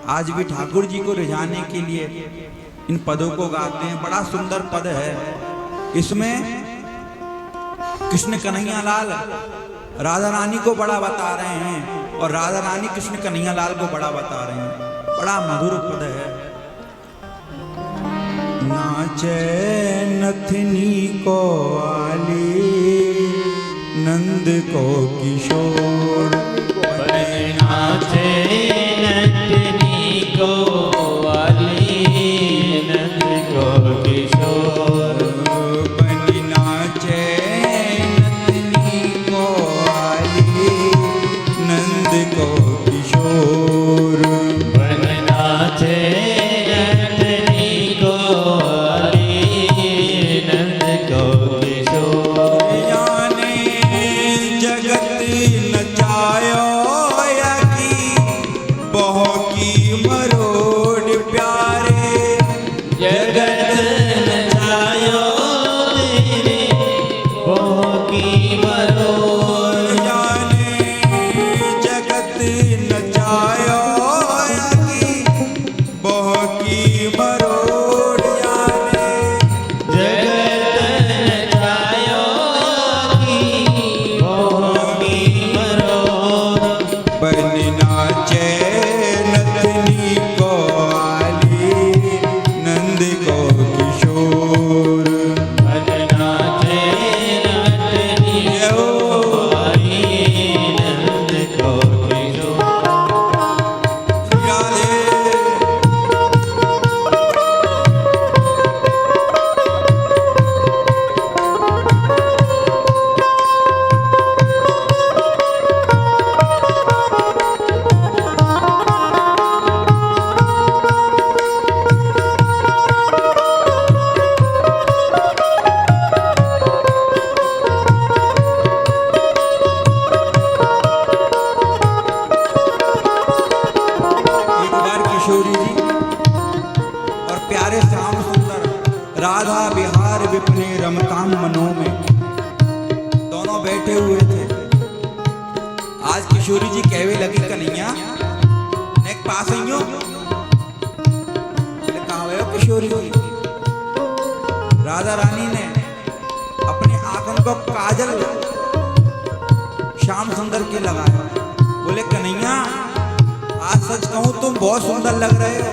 आज भी ठाकुर जी को रिझाने के लिए इन पदों को गाते हैं। बड़ा सुंदर पद है। इसमें कृष्ण कन्हैया लाल राधा रानी को बड़ा बता रहे हैं और राधा रानी कृष्ण कन्हैया लाल को बड़ा बता रहे हैं। बड़ा मधुर पद है। नाचे नथनी को आली नंद को किशोर, नाचे नथनी को आली नंद को किशोर, बनी नाचे नथनी को आली नंद को किशोर, बन नाचे नथनी को आली नंद को किशोर, जाने जगत नचायो यकी बहु की मरोड़ प्यारे, जगत नचायो तेरे बहु की मरोड़, जाने जगत नचायो यकी बहु की मरोड़, जाने जगत नचायो की बहु की मरोड़, बन नाचे नथनी को आली नंद को किशोर, बन नाचे नथनी को आली नंद को किशोर। राधे एक बार किशोरी जी और प्यारे श्याम सुंदर राधा बिहार विपने रमताम मनो में दोनों बैठे हुए थे। आज किशोरी जी कहवे लगी कन्हैया ने पास आइयो, कहा हो किशोरी जी। राधा रानी ने अपने आंखों को काजल श्याम सुंदर के लगाया। बोले कन्हैया आज सच कहूं तुम बहुत सुंदर लग रहे हो।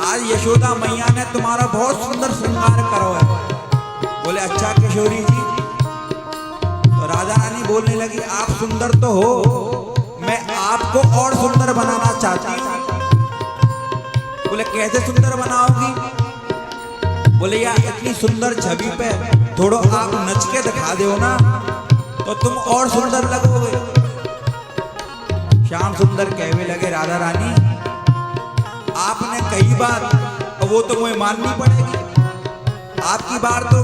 आज यशोदा मैया ने तुम्हारा बहुत सुंदर श्रृंगार करो है। बोले अच्छा किशोरी जी। तो राधा रानी बोलने लगी आप सुंदर तो हो, मैं आपको और सुंदर बनाना चाहती हूं। बोले कैसे सुंदर बनाओगी? बोले यार इतनी सुंदर छवि पे थोड़ा आप नच के दिखा दो ना तो तुम और सुंदर लगोगे। श्याम सुंदर कहने लगे राधा रानी आपने कई बार, और वो तो मुझे माननी पड़ेगी, आपकी बार तो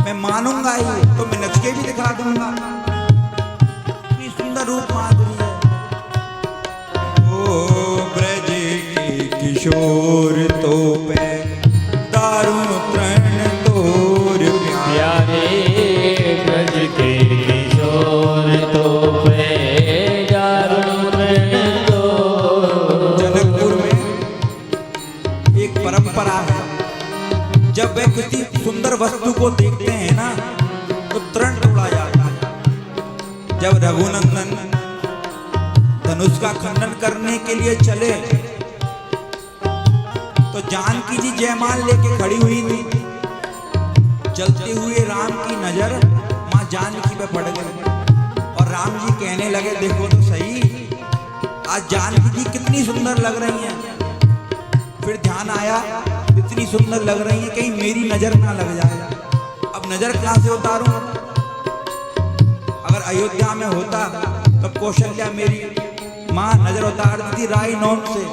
मैं मानूंगा ही, तो मैं नच के भी दिखा दूंगा। इतनी सुंदर रूप माधुरी है। ओ ब्रज के किशोर तो पे दारुण तृण तोर प्यारे, प्यारे ब्रज के किशोर तो पे दारुण तो। जनकपुर में एक परंपरा है, जब वे किसी सुंदर वस्तु को देखते हैं ना तो तृण तोड़ा जाता है। जब रघुनंदन धनुष का खंडन करने के लिए चले तो जानकी जी जयमाल लेके खड़ी हुई थी। चलते हुए राम की नजर मां जानकी पे पड़ गई और राम जी कहने लगे देखो तो सही आज जानकी जी कितनी सुंदर लग रही हैं। फिर ध्यान आया इतनी सुंदर लग रही है कहीं मेरी नजर ना लग जाए। अब नजर कहां से उतारूं? अगर अयोध्या में होता तब कौशल्या मेरी मां नजर उतार दी थी राई नौन से,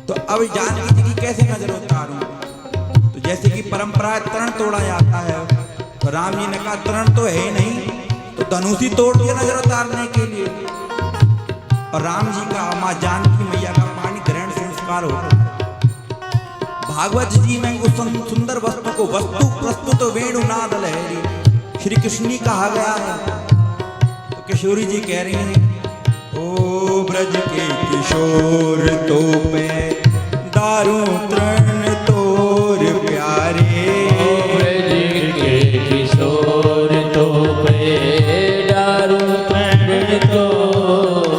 तो अब जानकी जी की कैसे नजर उतारूं? तो जैसे कि परंपरा तरण तोड़ा जाता है, तो राम जी ने कहा तरण तो है ही नहीं, तो धनुष ही तोड़ दिया नजर उतारने के लिए। और राम जी का मां जानकी मैया का पानी ग्रहण संस्कार होता है। भागवत जी में उस सुंदर वस्तु को वस्तु प्रस्तुत वेणुनाद लहरी श्री कृष्ण कहा गया है। तो किशोरी जी कह रही हैं ओ ब्रज के किशोर तो पे दारू तृण तोर प्यारे। ब्रज के किशोर तो पे दारू तृण तोर।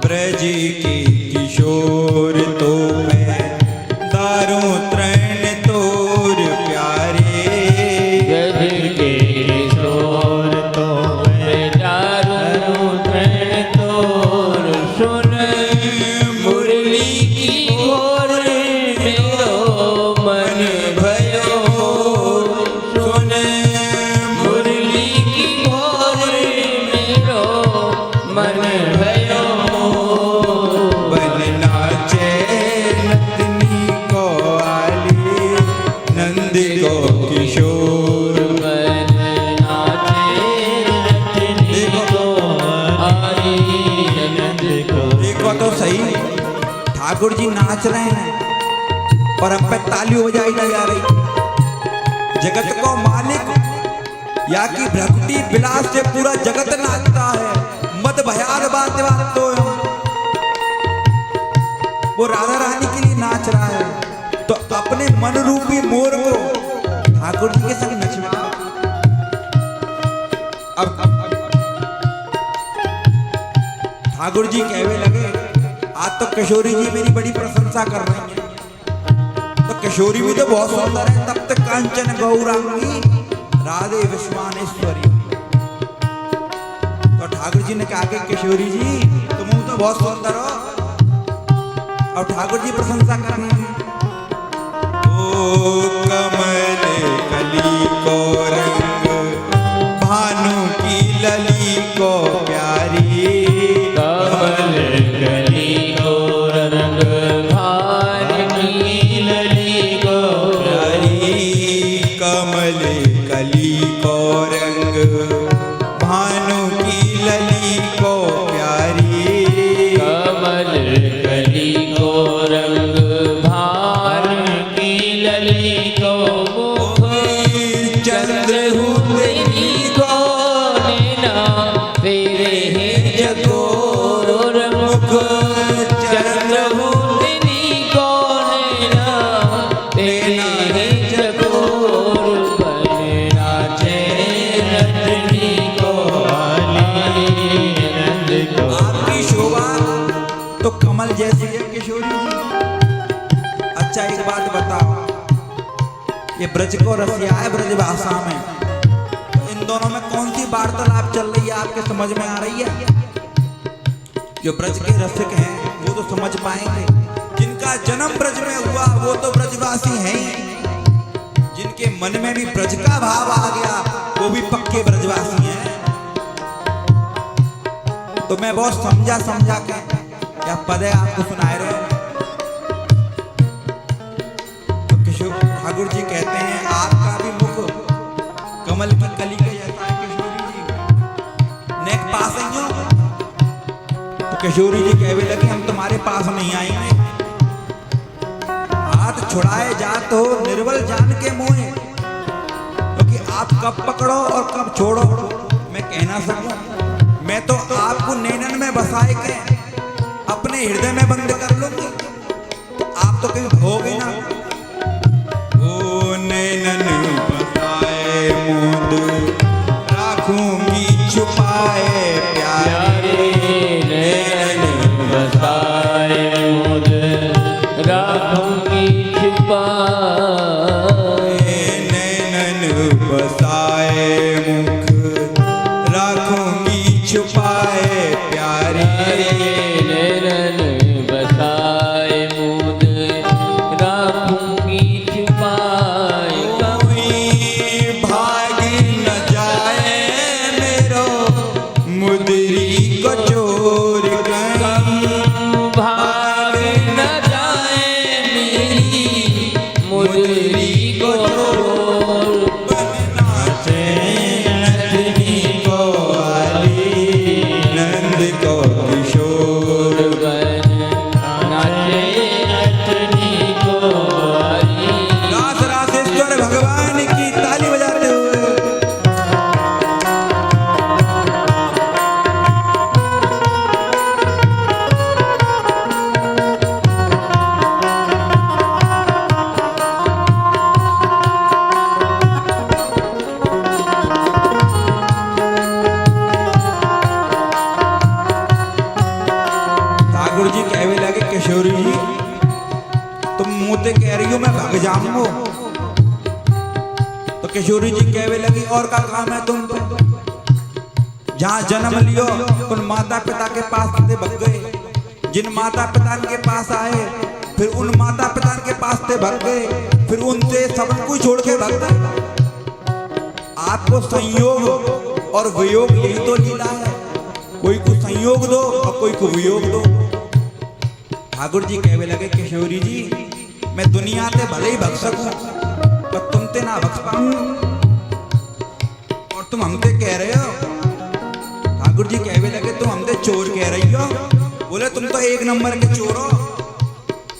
ब्रज के किशोर तो पे दारू तृण तोर प्यारे। ब्रज के किशोर तो पे दारू तृण तोर। सुन मुरली की घोर मेरो मन भयो। सुन मुरली की घोर मेरो मन भयो। बन नाचे नतनी को आली नंद को किशोर। मन नाचे रतनी को आरी नंद को। देखो तो सही, ठाकुर जी नाच रहे हैं और हम पे ताली हो जाई ना जा रही। जगत को मालिक या कि भ्रकुटी विलास से पूरा जगत नाचता है। मद भयाल बात तो वो राधा रानी के लिए नाच रहा है, तो अपने मन रूपी मोर को ठाकुर जी के संग नचवा। अब ठाकुर जी कहवे लगे, आज तो किशोरी जी मेरी बड़ी प्रशंसा कर रही हैं। तो किशोरी भी तो बहुत सुंदर है। तब तक कांचन गौरांगी राधे विश्वानेश्वरी। तो ठाकुर जी ने कहा कि किशोरी जी तुम तो बहुत सुंदर हो। और ठाकुर जी प्रशंसा कर रहे हैं। ओ कमल कली को रंग भानु की लली को प्यारी। कमल कली को रंग भान की लली को प्यारी। कमल कली को रंग भानु की लली को प्यारी। कमल कली को रंग भान की लली को मुख। चंद्रहुतनी को नैना तेरे हैं जगोर मुख। चंद्रहुतनी को नैना तेरे हैं जगोर। बन नाचे रतनी को आली नंद को। आपकी शोभा तो कमल जैसी है किशोरी जी। अच्छा एक बात बताओ, ये ब्रज को रसिया है ब्रज भाषा में, तो इन दोनों में कौन सी वार्तालाप चल रही है आपके समझ में आ रही है? जो ब्रज के रसिक हैं वो तो समझ पाएंगे। जिनका जन्म ब्रज में हुआ वो तो ब्रजवासी हैं ही। जिनके मन में भी ब्रज का भाव आ गया वो भी पक्के ब्रजवासी हैं। तो मैं बहुत समझा के क्या पद है आपको सुनाए रहे। तो किशोर ठाकुर जी कहते हैं आपका भी मुख कमल की कली के जैसा है किशोरी जी। नेक पास आई हो। तो किशोरी जी कहने लगे हम तुम्हारे पास नहीं आएंगे। हाथ छुड़ाए जात हो निर्बल जान के मोहे, क्योंकि आप कब पकड़ो और कब छोड़ो मैं कहना सकूं। मैं तो आपको नैनन में बसाए के अपने हृदय में बंद कर लूंगी, तो आप तो कहीं होगे ना। ओ नैनन बसाए मुंद राखूंगी छुपाए प्यारे। नैनन बसाए मुद राखूंगी छुपाए। नैनन बसाए मुख राखूंगी छुपाए प्यारे। नैनन बसाए मुद राखूंगी ठाकुर जी कहवे लगे किशोरी जी तुम मुझे कह रही हो मैं भाग जाऊंगा। तो किशोरी जी कहवे लगी और का काम है तुम पे, जहाँ जन्म लियो उन माता पिता के पास से भग गए, जिन माता पिता के पास आए फिर उन माता पिता के पास से भग गए, फिर उनसे सब कुछ छोड़ के भग गए। आपको संयोग और वियोग यही तो लीला है, कोई को संयोग दो और कोई को वियोग दो। ठाकुर जी कहवे लगे किशोरी जी मैं दुनिया से भले ही भग सकूं पर तुमसे ना भग पाऊं, और तुम हमसे कह रहे हो। ठाकुर जी कहवे लगे तुम हमसे चोर कह रही हो। बोले तुम तो एक नंबर के चोर हो।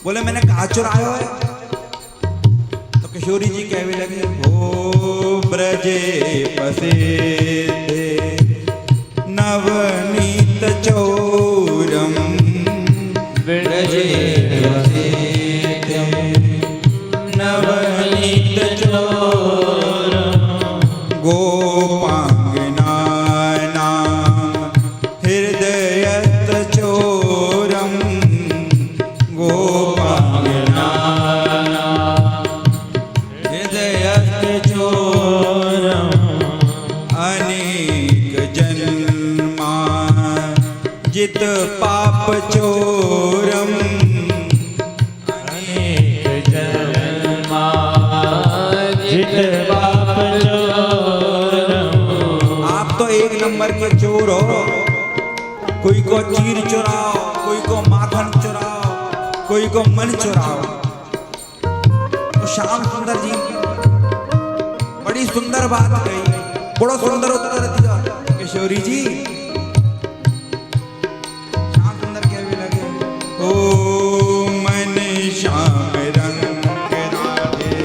बोले मैंने कहा चुराया है। तो किशोरी जी कहवे लगे ओ ब्रजे पसे नवनीत चोरम ब्रजे नवनीत चोरम गोपांगना हृदयत चोरम गोपांगना हृदयत चोरम अनेक जन्मा जित पाप चोरम अनेक जन्मा जित पाप चोरम। आप तो एक नंबर के चोर हो। कोई को चीर चुराओ, कोई को माखन चुराओ, कोई को मन चुराओ। तो श्याम सुंदर जी बड़ी सुंदर बात कही, बड़ा सुंदर उत्तर दिया किशोरी जी। श्याम सुंदर कहने लगे ओ मन श्याम रंग राधे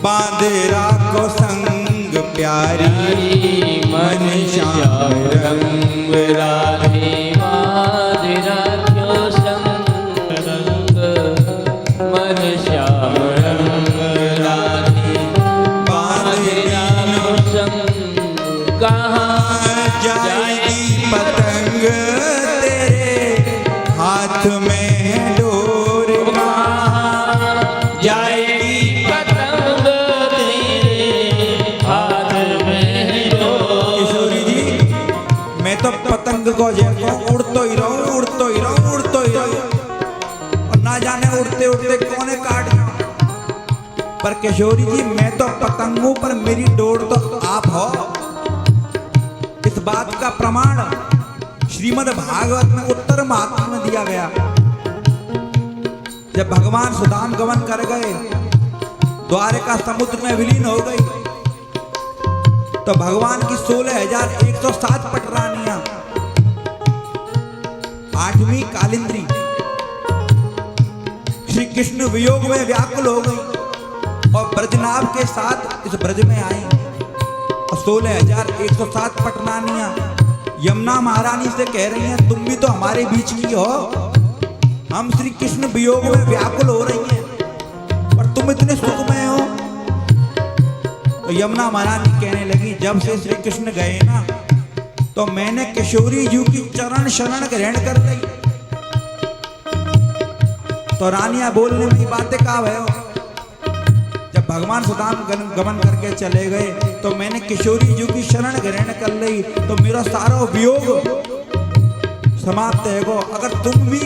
बांधे राखो संग प्यारी, मन श्याम रंग राधे बांधे राखो संग रंग, मन श्याम रंग राधे बांधे राखो संग। कहाँ जाएगी पतंग तेरे हाथ में डोर, जाएगी पतंग तेरे हाथ में डोर। किशोरी जी मैं तो पतंग को जैको उड़तो ही रहूं, उड़तो ही रहूं, उड़तो ही रहूं, और ना जाने उड़ते उड़ते कौने काट जाऊं। पर किशोरी जी मैं तो पतंगों पर मेरी डोर तो आप हो। इस बात का प्रमाण श्रीमद् भागवत में उत्तर महात्म्य में दिया गया। जब भगवान सुदाम गमन कर गए, द्वारका समुद्र में विलीन हो गई, तो भगवान की 16,107 पटरानियां 8वीं कालिंद्री श्री कृष्ण वियोग में व्याकुल हो गई और ब्रजनाभ के साथ इस ब्रज में आई। और 16,107 पटरानियां यमुना महारानी से कह रही हैं तुम भी तो हमारे बीच की हो, हम श्री कृष्ण वियोग में व्याकुल हो रही हैं और तुम इतने सुख में हो। तो यमुना महारानी कहने लगी जब से श्री कृष्ण गए ना तो मैंने किशोरी जी की चरण शरण ग्रहण कर ली। तो रानियां बोलने में बातें कहा भयो। जब भगवान सुदाम गमन करके चले गए तो मैंने किशोरी जी की शरण ग्रहण कर ली, तो मेरा सारा वियोग समाप्त है गो। अगर तुम भी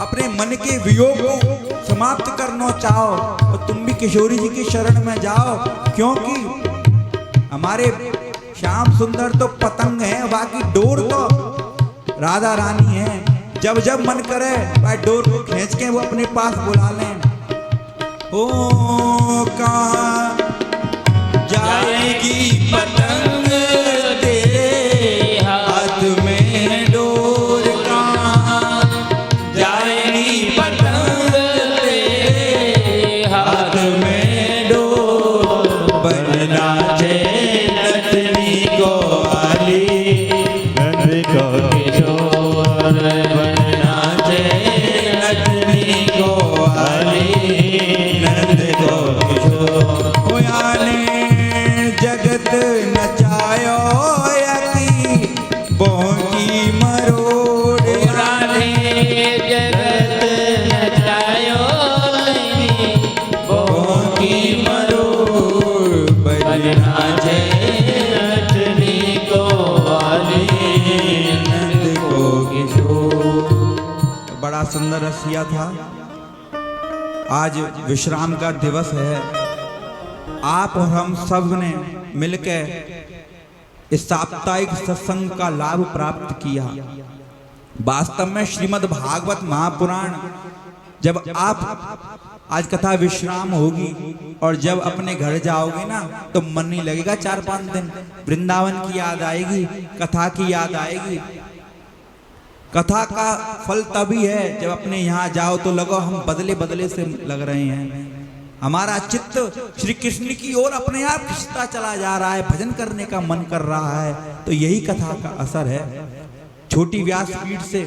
अपने मन के वियोग को समाप्त करना चाहो तो तुम भी किशोरी जी की शरण में जाओ, क्योंकि हमारे श्याम सुंदर तो पतंग है, बाकी डोर तो राधा रानी है। जब जब मन करे भाई डोर को खींच के वो अपने पास बुला लें। ओ कहाँ जाएगी पतंग तेरे हाथ में डोर, कहाँ जाएगी पतंग तेरे हाथ में डोर। बनना चाहिए नटनी को आली, नंद को किशोर, बनना चाहिए नटनी को आली, नंद को किशोर। जगत न बड़ा सुंदर रसिया था। आज विश्राम का दिवस है। आप और हम सब ने मिलकर इस साप्ताहिक सत्संग का लाभ प्राप्त किया। वास्तव में श्रीमद् भागवत महापुराण जब आप आज कथा विश्राम होगी और जब अपने घर जाओगे ना तो मन नहीं लगेगा। 4-5 दिन वृंदावन की याद आएगी, कथा की याद आएगी। कथा का फल तभी है जब अपने यहाँ जाओ तो लगो हम बदले बदले से लग रहे हैं। हमारा चित्त श्री कृष्ण की ओर अपने आप खिंचता चला जा रहा है, भजन करने का मन कर रहा है। तो यही कथा का असर है। छोटी व्यासपीठ से